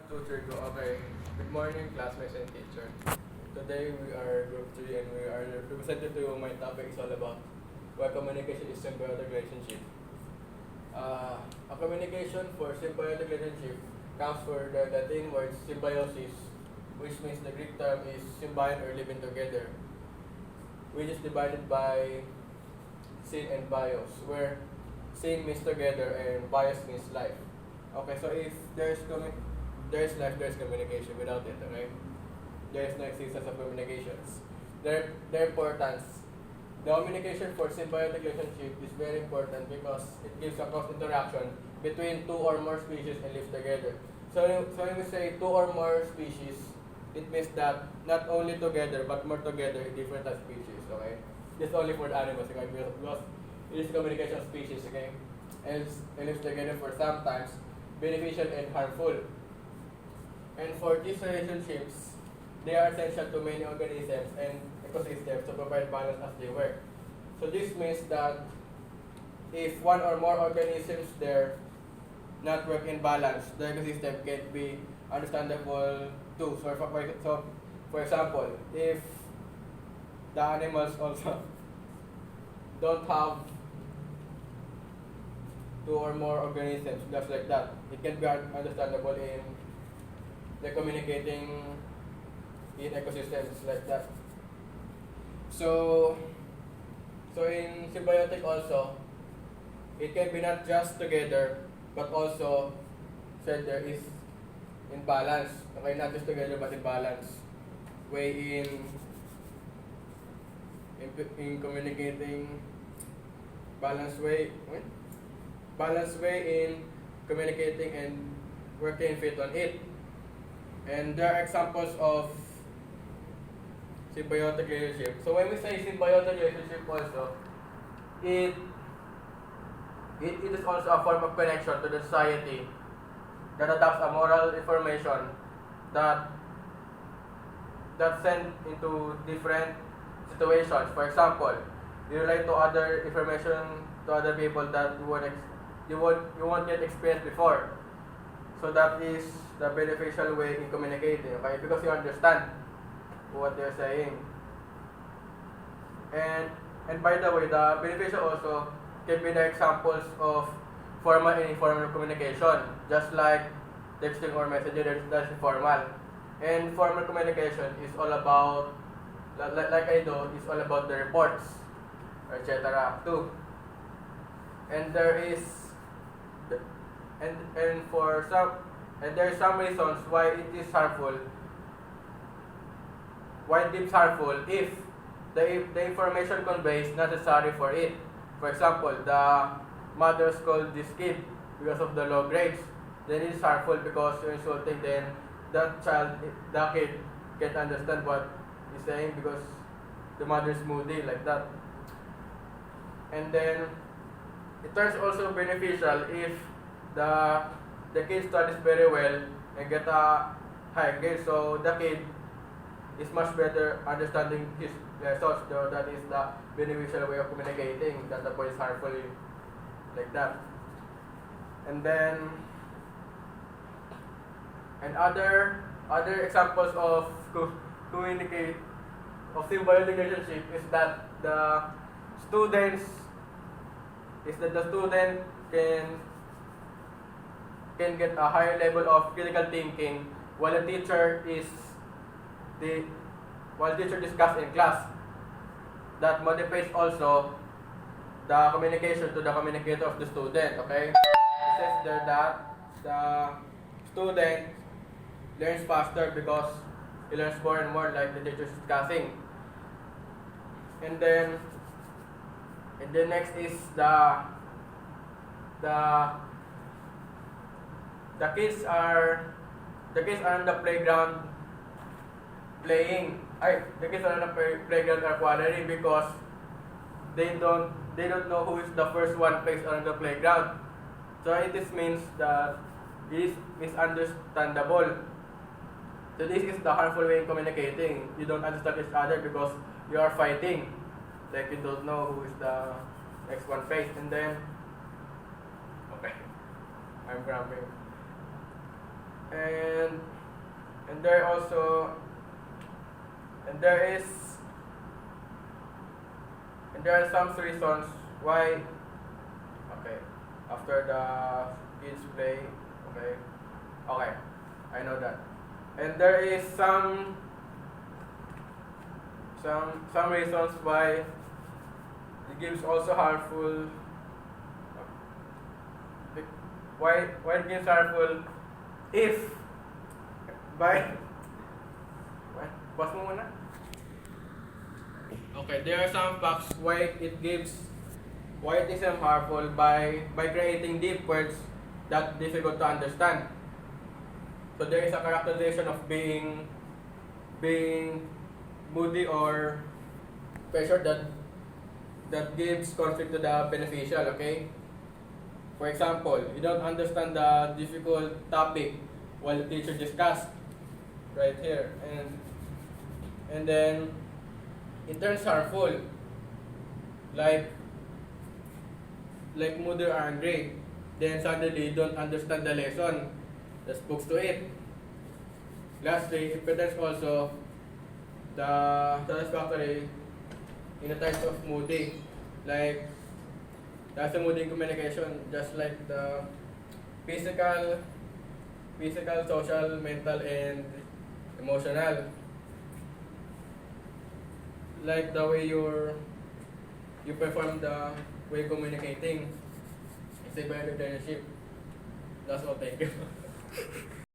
Tutor go. Okay. Good morning, classmates and teacher. Today we are group 3 and we are represented to you. My topic is all about why communication is symbiotic relationship. A communication for symbiotic relationship comes from the Latin word symbiosis, which means the Greek term is symbion or living together, which is divided by syn and bios, where syn means together and bios means life. Okay, so if there's life, there's communication. Without it, okay, there is no existence of communications. Their importance. The communication for symbiotic relationship is very important because it gives a cross interaction between two or more species and live together. So when we say two or more species, it means that not only together but more together in different species. Okay, this is only for the animals, okay? Because it is communication species, okay, and lives together for sometimes beneficial and harmful. And for these relationships, they are essential to many organisms and ecosystems to provide balance as they work. So this means that if one or more organisms there not work in balance, the ecosystem can be understandable too. So for example, if the animals also don't have two or more organisms just like that, it can be understandable in the communicating in ecosystems like that. So in symbiotic also, it can be not just together, but also said there is in balance. Okay, not just together but in balance way in communicating balanced way in communicating and working fit on it. And there are examples of symbiotic relationship. So when we say symbiotic relationship also, it is also a form of connection to the society that adopts a moral information that sent into different situations. For example, you relate to other information to other people that you won't yet experience before. So that is the beneficial way in communicating, okay? Because you understand what they're saying. And by the way, the beneficial also can be the examples of formal and informal communication, just like texting or messaging. That's informal. And formal communication is all about, like I do, is all about the reports, etc. too. And there is and there are some reasons why it is harmful. Why it is harmful if the information conveys is necessary for it. For example, the mother scolded this kid because of the low grades. Then it is harmful because you're insulting. Then that kid can't understand what he's saying because the mother is moody like that. And then it turns also beneficial if the kid studies very well and get a high grade, so the kid is much better understanding his lessons. So that is the beneficial way of communicating, that the boy is harmful like that. And then other examples of communicate of symbiotic relationship is that the student can get a higher level of critical thinking while the teacher discuss in class. That motivates also the communication to the communicator of the student. Okay, it says there that the student learns faster because he learns more and more, like the teacher is discussing. And then next is the kids are on the playground playing. The kids are on the playground are quarreling because they don't know who is the first one placed on the playground. So it means that it is misunderstandable. So this is the harmful way in communicating. You don't understand each other because you are fighting. Like you don't know who is the next one placed. And then okay, I'm cramping. And and there also and there is and there are some reasons why. Okay, after the kids play. Okay, I know that. And there is some reasons why the games also harmful. Why the games harmful if by pause mo muna. Okay, there are some facts why it is harmful by creating deep words that difficult to understand. So there is a characterization of being moody or pressure that gives conflict to the beneficial, okay? For example, you don't understand the difficult topic while the teacher discussed right here, and then it turns harmful, like moody or angry. Then suddenly you don't understand the lesson that spoke to it. Lastly, it presents also the satisfactory in the types of moody, like that's a moody communication, just like the physical, social, mental, and emotional. Like the way you perform the way communicating. It's a better leadership. That's all. Thank you.